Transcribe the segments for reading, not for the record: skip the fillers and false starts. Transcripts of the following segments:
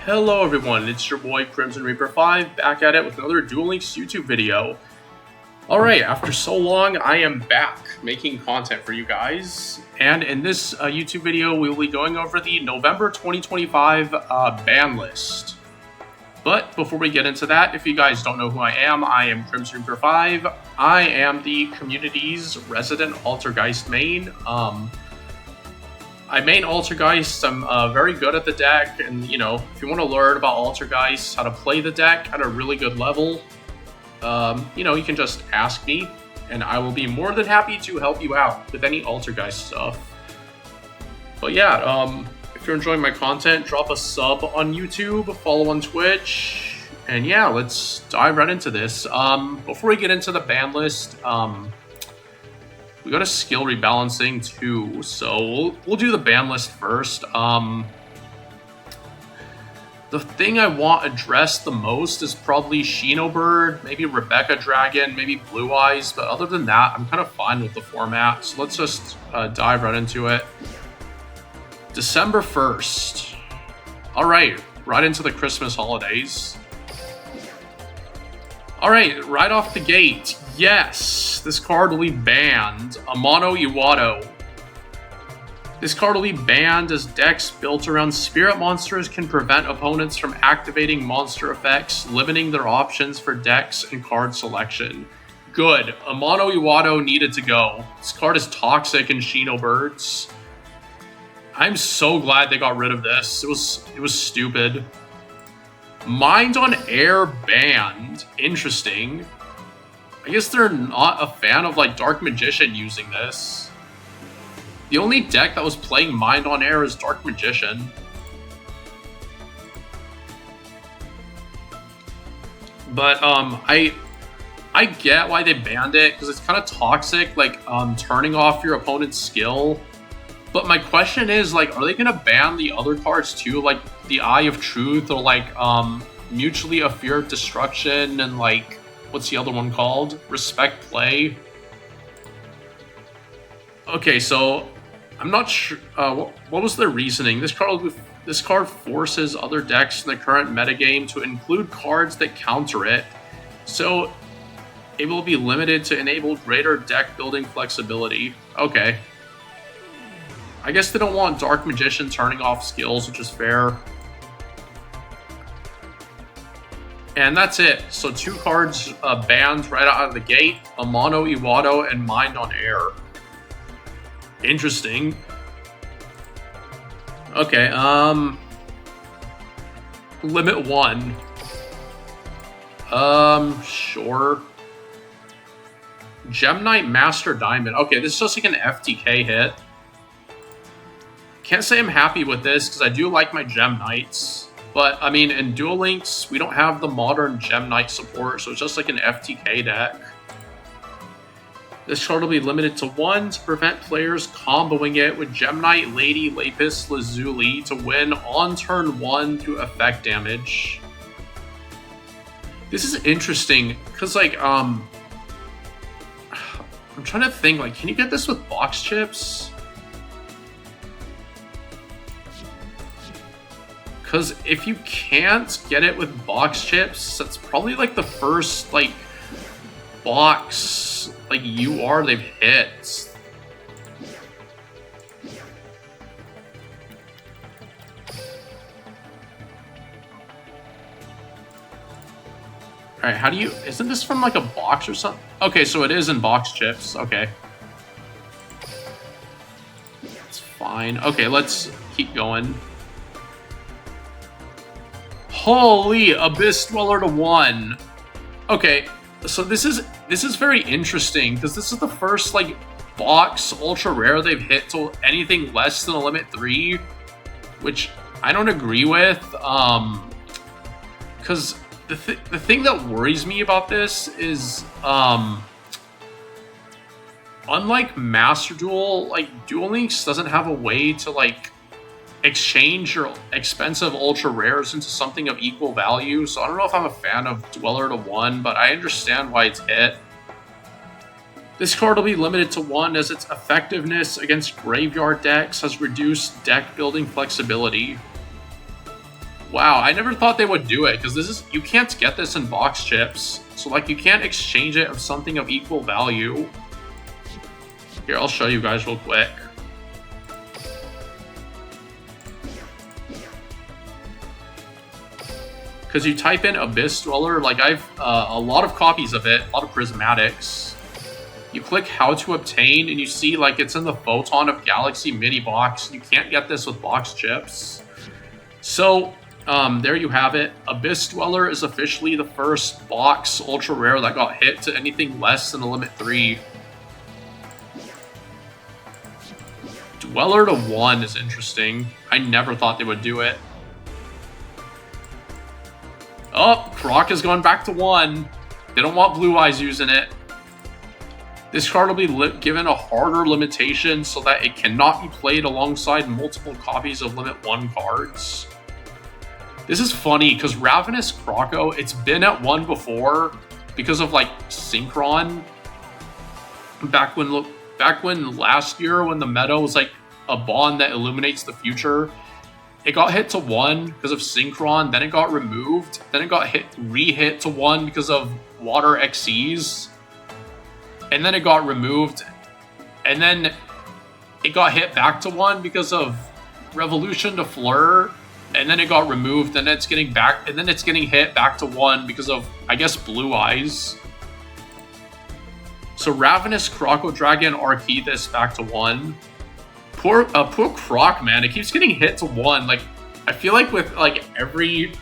Hello everyone, it's your boy Crimson Reaper 5 back at it with another Duel Links YouTube video. Alright, after so long, I am back making content for you guys. And in this YouTube video, we will be going over the November 2025 ban list. But before we get into that, if you guys don't know who I am Crimson Reaper 5. I am the community's resident Altergeist main. I main Altergeist. I'm very good at the deck, and you know, if you want to learn about Altergeist, how to play the deck at a really good level, you know, you can just ask me, and I will be more than happy to help you out with any Altergeist stuff. But yeah, if you're enjoying my content, drop a sub on YouTube, follow on Twitch, and yeah, let's dive right into this. Before we get into the ban list, we got a skill rebalancing too, so we'll do the ban list first. The thing I want addressed the most is probably Shinobird, maybe Rebecca Dragon, maybe Blue-Eyes, but other than that, I'm kind of fine with the format, so let's just dive right into it. December 1st. Alright, right into the Christmas holidays. Alright, right off the gate. Yes, this card will be banned. Amano Iwado. This card will be banned as decks built around spirit monsters can prevent opponents from activating monster effects, limiting their options for decks and card selection. Good. Amano Iwado needed to go. This card is toxic in Shinobirds. I'm so glad they got rid of this. It was stupid. Mind on Air banned. Interesting. I guess they're not a fan of like Dark Magician using this. The only deck that was playing Mind on Air is Dark Magician. But I get why they banned it, because it's kind of toxic, like turning off your opponent's skill. But my question is, like, are they gonna ban the other cards too, like the Eye of Truth, or like Mutually a Fear of Destruction, and like, what's the other one called? Respect Play. Okay, so I'm not sure. What was their reasoning? This card forces other decks in the current metagame to include cards that counter it, so it will be limited to enable greater deck building flexibility. Okay. I guess they don't want Dark Magician turning off skills, which is fair. And that's it. So 2 cards banned right out of the gate. Amano Iwado and Mind on Air. Interesting. Okay, Limit 1. Sure. Gem Knight Master Diamond. Okay, this is just like an FTK hit. Can't say I'm happy with this, because I do like my Gem Knights. But, I mean, in Duel Links, we don't have the modern Gem Knight support, so it's just like an FTK deck. This card will be limited to 1 to prevent players comboing it with Gem Knight, Lady, Lapis, Lazuli to win on turn 1 through effect damage. This is interesting, because, like, I'm trying to think, like, can you get this with box chips? Because if you can't get it with box chips, that's probably like the first like box like UR they've hit. Alright, how do you... Isn't this from like a box or something? Okay, so it is in box chips. Okay. It's fine. Okay, let's keep going. Holy, Abyss Dweller to 1. Okay, so this is very interesting, because this is the first like box ultra rare they've hit to anything less than a limit 3, which I don't agree with. Because the thing that worries me about this is unlike Master Duel, like Duel Links doesn't have a way to like exchange your expensive ultra rares into something of equal value, so I don't know if I'm a fan of Dweller to 1, but I understand why it's hit. This card will be limited to 1 as its effectiveness against graveyard decks has reduced deck building flexibility. Wow, I never thought they would do it, because this is, you can't get this in box chips. So, like, you can't exchange it of something of equal value. Here, I'll show you guys real quick. Because you type in Abyss Dweller, like, I've a lot of copies of it, a lot of prismatics. You click how to obtain, and you see, like, it's in the Photon of Galaxy mini box. You can't get this with box chips. So, there you have it. Abyss Dweller is officially the first box ultra rare that got hit to anything less than a limit 3. Dweller to 1 is interesting. I never thought they would do it. Oh, Croc has gone back to 1. They don't want Blue-Eyes using it. This card will be given a harder limitation so that it cannot be played alongside multiple copies of Limit 1 cards. This is funny, because Ravenous Croco, it's been at 1 before because of, like, Synchron. Back when last year, when the meta was, like, a bond that illuminates the future, it got hit to 1 because of Synchron, then it got removed, then it got re-hit to 1 because of Water XCs, and then it got removed, and then it got hit back to 1 because of Revolution to Fleur, and then it got removed, and it's getting back, and then it's getting hit back to 1 because of, I guess, Blue-Eyes. So Ravenous Croco Dragon Arceus back to 1. Poor Croc, man. It keeps getting hit to 1. Like, I feel like with, like, every,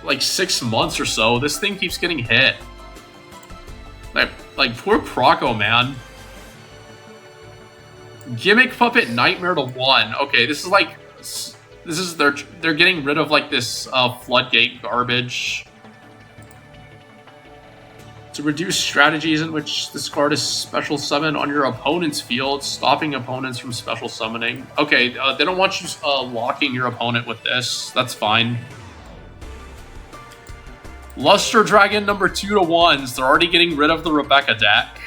like, 6 months or so, this thing keeps getting hit. Like poor Croco, man. Gimmick Puppet Nightmare to 1. Okay, this is like... This is, they're getting rid of, like, this floodgate garbage. To reduce strategies in which this card is special summoned on your opponent's field, stopping opponents from special summoning. Okay, they don't want you locking your opponent with this. That's fine. Luster Dragon number 2 to 1s. They're already getting rid of the Rebecca deck.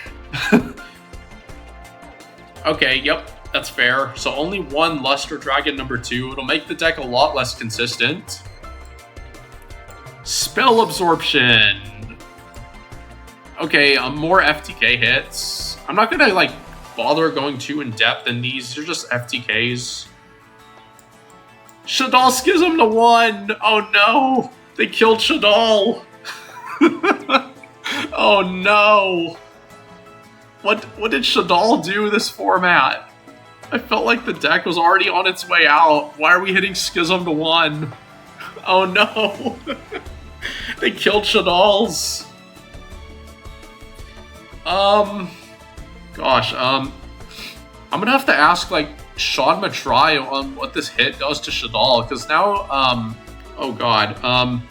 Okay, yep. That's fair. So only 1 Luster Dragon number 2. It'll make the deck a lot less consistent. Spell Absorption. Okay, more FTK hits. I'm not gonna, like, bother going too in-depth in these. They're just FTKs. Shaddoll Schism to 1! Oh no! They killed Shaddoll! Oh no! What did Shaddoll do this format? I felt like the deck was already on its way out. Why are we hitting Schism to 1? Oh no! They killed Shaddolls. Gosh, I'm gonna have to ask, like, Sean Matry on what this hit does to Shaddoll, because now, oh god,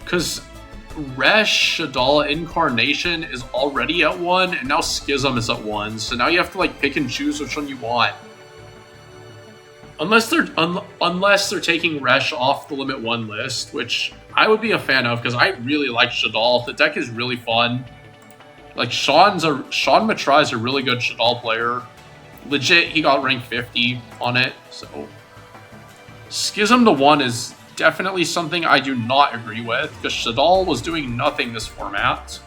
because Resh Shaddoll Incarnation is already at 1, and now Schism is at 1, so now you have to, like, pick and choose which one you want. Unless they're taking Resh off the Limit 1 list, which I would be a fan of, because I really like Shaddoll. The deck is really fun. Like, Sean Matry is a really good Shaddoll player. Legit, he got rank 50 on it, so... Schism to 1 is definitely something I do not agree with, because Shaddoll was doing nothing this format.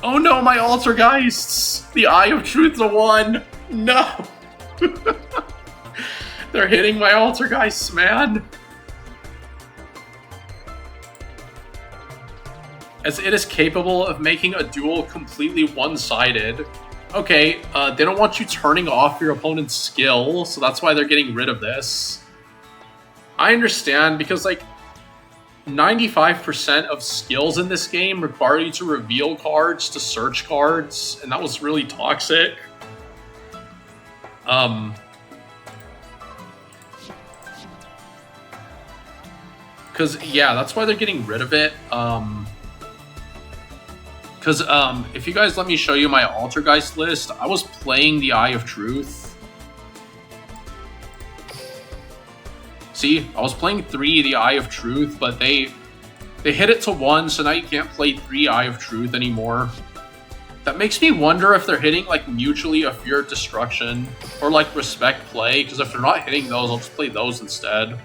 Oh no, my Altergeists! The Eye of Truth to 1! No! They're hitting my Altergeists, man! As it is capable of making a duel completely one-sided. Okay, they don't want you turning off your opponent's skill, so that's why they're getting rid of this. I understand, because, like, 95% of skills in this game require you to reveal cards to search cards, and that was really toxic. Because, yeah, that's why they're getting rid of it. Because, if you guys let me show you my Altergeist list, I was playing the Eye of Truth. See, I was playing 3 the Eye of Truth, but they hit it to 1, so now you can't play 3 Eye of Truth anymore. That makes me wonder if they're hitting, like, mutually a Fear of Destruction, or, like, Respect Play, because if they're not hitting those, I'll just play those instead.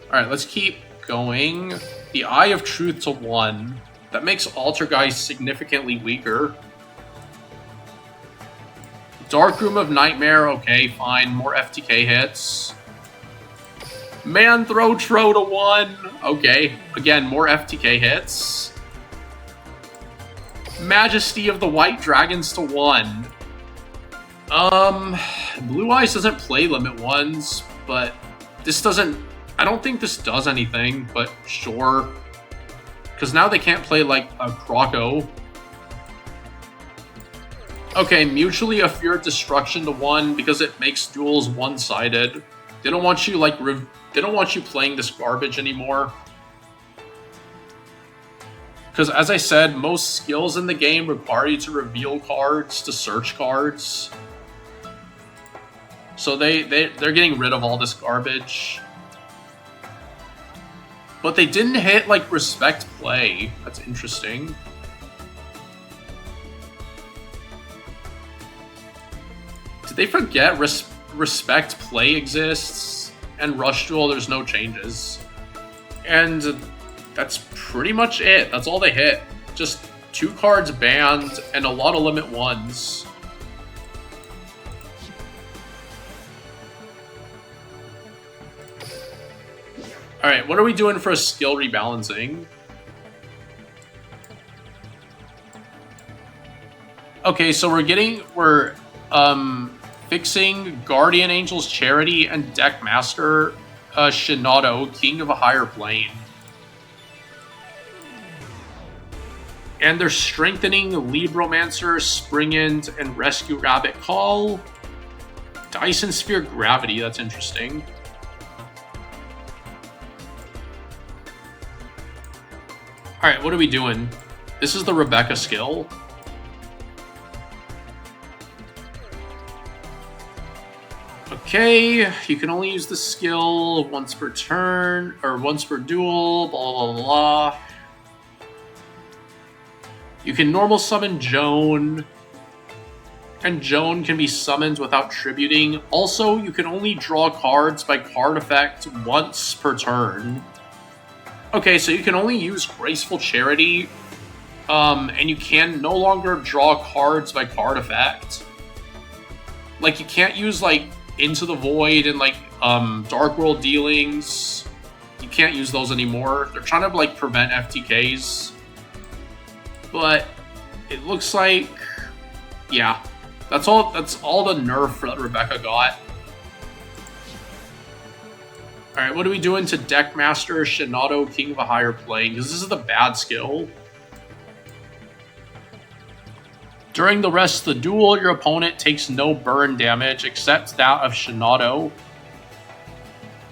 Alright, let's keep going. The Eye of Truth to 1. That makes Altergeist significantly weaker. Dark Room of Nightmare, okay, fine. More FTK hits. Man Throw Tro to 1. Okay, again, more FTK hits. Majesty of the White Dragons to 1. Blue-Eyes doesn't play Limit 1s, but this doesn't... I don't think this does anything, but sure. Because now they can't play, like, a Croco. Okay, Mutually a Fear of Destruction to 1 because it makes duels one-sided. They don't want you, like, they don't want you playing this garbage anymore. Because, as I said, most skills in the game require you to reveal cards to search cards. So they're getting rid of all this garbage. But they didn't hit, like, Respect Play. That's interesting. Did they forget Respect Play exists? And Rush Duel, there's no changes. And that's pretty much it. That's all they hit. Just 2 cards banned and a lot of Limit 1s. Alright, what are we doing for a skill rebalancing? Okay, so we're fixing Guardian Angel's Charity and Deckmaster Shinado, King of a Higher Plane. And they're strengthening Libromancer, Spring End, and Rescue Rabbit Call. Dyson Sphere Gravity, that's interesting. Alright, what are we doing? This is the Rebecca skill. Okay, you can only use the skill once per turn, or once per duel, blah blah blah blah. You can normal summon Joan, and Joan can be summoned without tributing. Also, you can only draw cards by card effect once per turn. Okay, so you can only use Graceful Charity, and you can no longer draw cards by card effect. Like, you can't use, like, Into the Void and, like, Dark World Dealings. You can't use those anymore. They're trying to, like, prevent FTKs. But it looks like, yeah, that's all the nerf that Rebecca got. Alright, what are we doing to Deckmaster Shinado, King of a Higher Plane? Because this is the bad skill. During the rest of the duel, your opponent takes no burn damage except that of Shinado.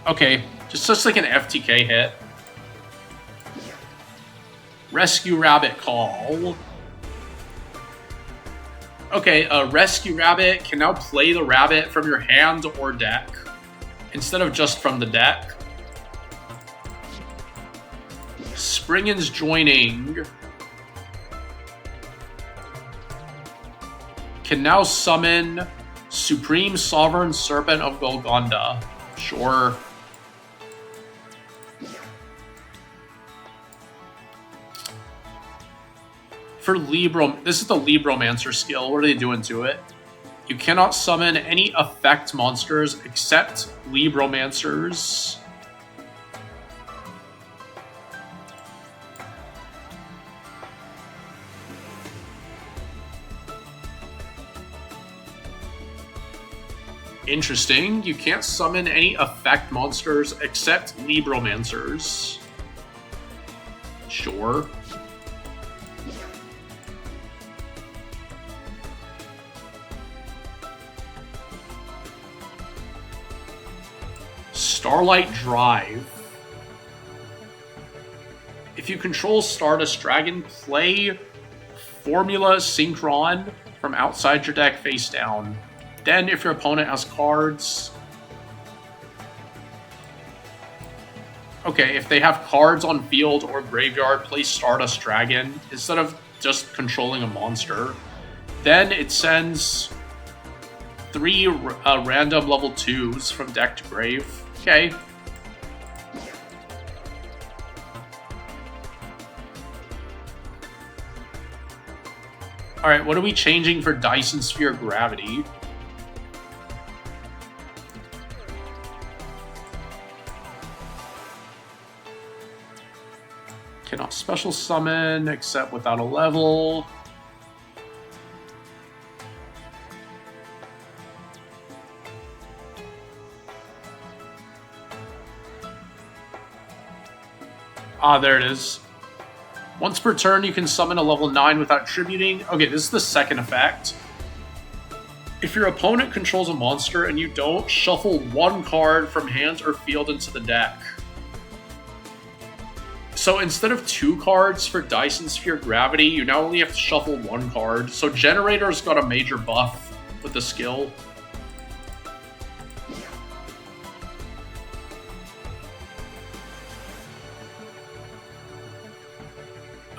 Okay, just like an FTK hit. Rescue Rabbit Call. Okay, a Rescue Rabbit can now play the rabbit from your hand or deck, instead of just from the deck. Springin's Joining can now summon Supreme Sovereign Serpent of Golgonda. Sure. For this is the Libromancer skill. What are they doing to it? You cannot summon any effect monsters except Libromancers. Interesting. You can't summon any effect monsters except Libromancers. Sure. Starlight Drive. If you control Stardust Dragon, play Formula Synchron from outside your deck face down. Then, if your opponent has cards... Okay, if they have cards on field or graveyard, play Stardust Dragon instead of just controlling a monster. Then it sends 3 random level 2s from deck to grave. Okay. Alright, what are we changing for Dyson Sphere Gravity? Cannot special summon except without a level. Ah, there it is. Once per turn, you can summon a level 9 without tributing. Okay, this is the second effect. If your opponent controls a monster and you don't, shuffle one card from hand or field into the deck. So instead of 2 cards for Dyson Sphere Gravity, you now only have to shuffle 1 card. So Generator's got a major buff with the skill.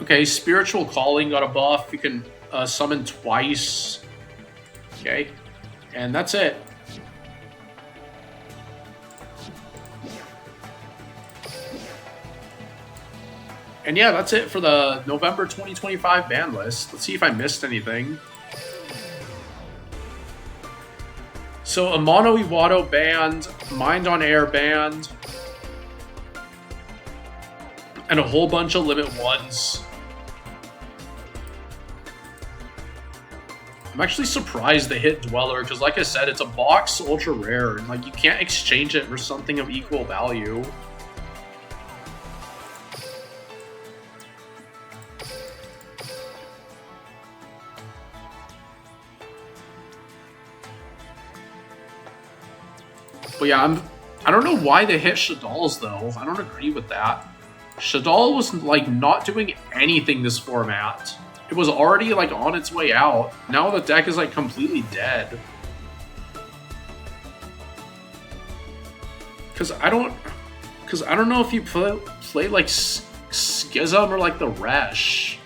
Okay, Spiritual Calling got a buff. You can summon twice. Okay, and that's it. And yeah, that's it for the November 2025 ban list. Let's see if I missed anything. So, Amano Iwado banned, Mind on Air banned, and a whole bunch of Limit 1s. I'm actually surprised they hit Dweller, because like I said, it's a box ultra rare, and like you can't exchange it for something of equal value. But yeah, I don't know why they hit Shaddolls though. I don't agree with that. Shaddoll was like not doing anything this format. It was already like on its way out. Now the deck is like completely dead. Cause I don't know if you play like Schism or like the Resh.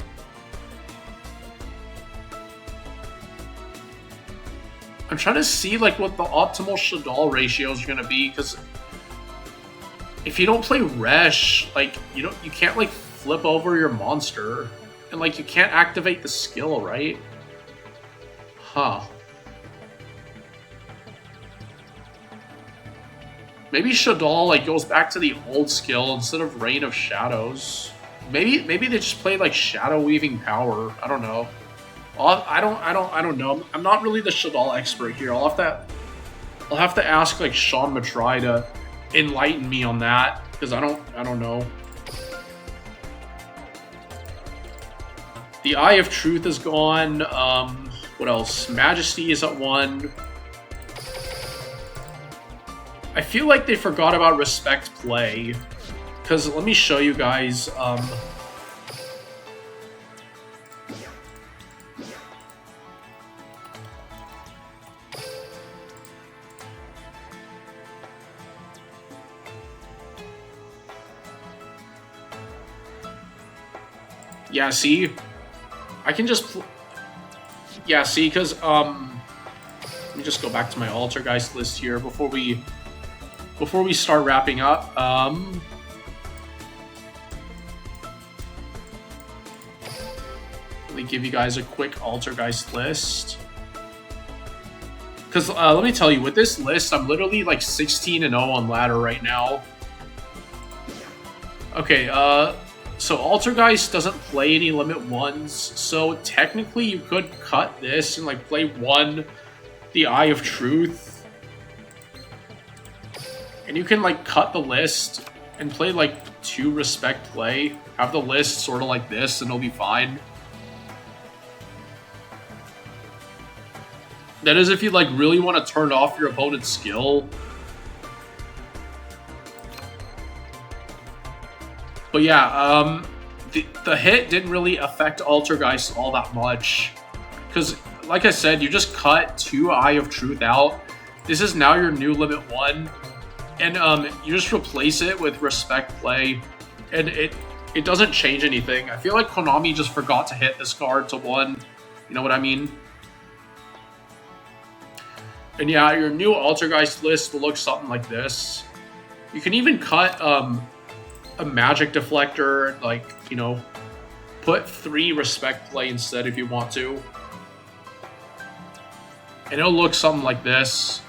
I'm trying to see like what the optimal Shaddoll ratios are gonna be, because if you don't play Resh, like you can't like flip over your monster, and like you can't activate the skill, right? Huh. Maybe Shaddoll like goes back to the old skill instead of Reign of Shadows. Maybe they just play like Shadow Weaving Power. I don't know. I don't know. I'm not really the Shaddoll expert here. I'll have to ask like Sean Matry to enlighten me on that, because I don't know. The Eye of Truth is gone. What else? Majesty is at 1. I feel like they forgot about Respect Play, because let me show you guys. Yeah, see? I can just... Yeah, see, because, let me just go back to my Altergeist list here before we start wrapping up. Let me give you guys a quick Altergeist list. Because, let me tell you, with this list, I'm literally, like, 16-0 on ladder right now. Okay, so Altergeist doesn't play any Limit 1s, so technically you could cut this and like play 1 the Eye of Truth. And you can like cut the list and play like 2 Respect Play. Have the list sort of like this and it'll be fine. That is if you like really want to turn off your opponent's skill. But yeah, the hit didn't really affect Altergeist all that much. Because, like I said, you just cut 2 Eye of Truth out. This is now your new Limit 1. And you just replace it with Respect Play. And it doesn't change anything. I feel like Konami just forgot to hit this card to 1. You know what I mean? And yeah, your new Altergeist list will look something like this. You can even cut... a Magic Deflector, like, you know, put 3 Respect Play instead if you want to. And it'll look something like this.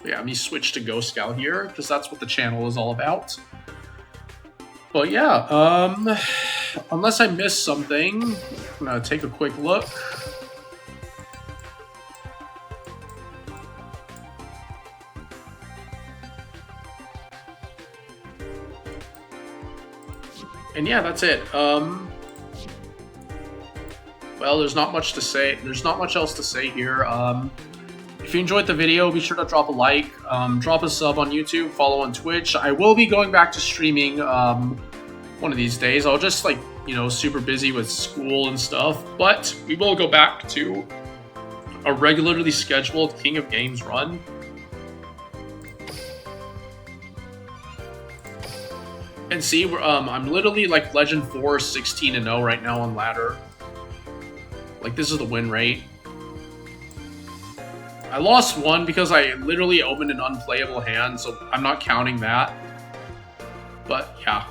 Yeah, let me switch to Ghost Scout here, because that's what the channel is all about. But yeah, unless I missed something, I'm gonna take a quick look. And yeah, that's it. Well, there's not much to say. There's not much else to say here. If you enjoyed the video, be sure to drop a like, drop a sub on YouTube, follow on Twitch. I will be going back to streaming one of these days. I'll just, like, you know, super busy with school and stuff. But we will go back to a regularly scheduled King of Games run. And see, I'm literally like Legend 4, 16-0 right now on ladder. Like, this is the win rate. I lost one because I literally opened an unplayable hand, so I'm not counting that. But, yeah.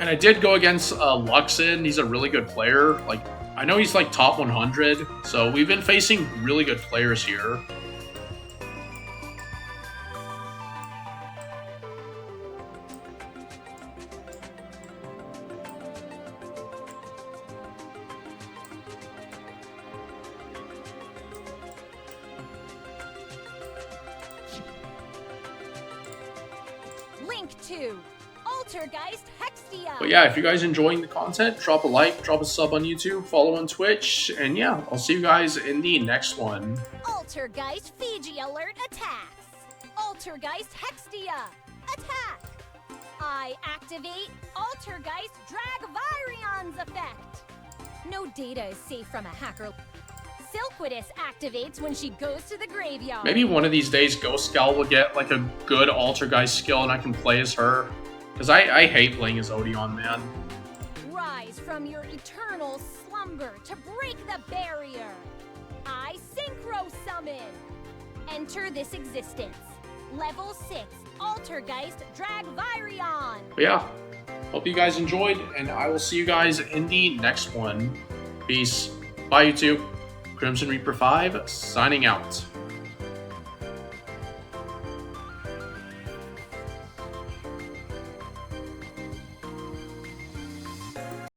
And I did go against Luxin. He's a really good player. Like, I know he's like top 100, so we've been facing really good players here. Link to Altergeist Hextia. But yeah, if you guys enjoying the content, drop a like, drop a sub on YouTube, follow on Twitch, and yeah, I'll see you guys in the next one. Altergeist Fiji Alert attacks. Altergeist Hextia attack. I activate Altergeist Dragvirion's effect. No data is safe from a hacker. Silquidus activates when she goes to the graveyard. Maybe one of these days Ghost Scout will get like a good Altergeist skill and I can play as her. Because I hate playing as Odeon, man. Rise from your eternal slumber to break the barrier. I Synchro Summon. Enter this existence. Level 6, Altergeist Dragvirion. But yeah, hope you guys enjoyed, and I will see you guys in the next one. Peace. Bye, YouTube. Crimson Reaper 5, signing out.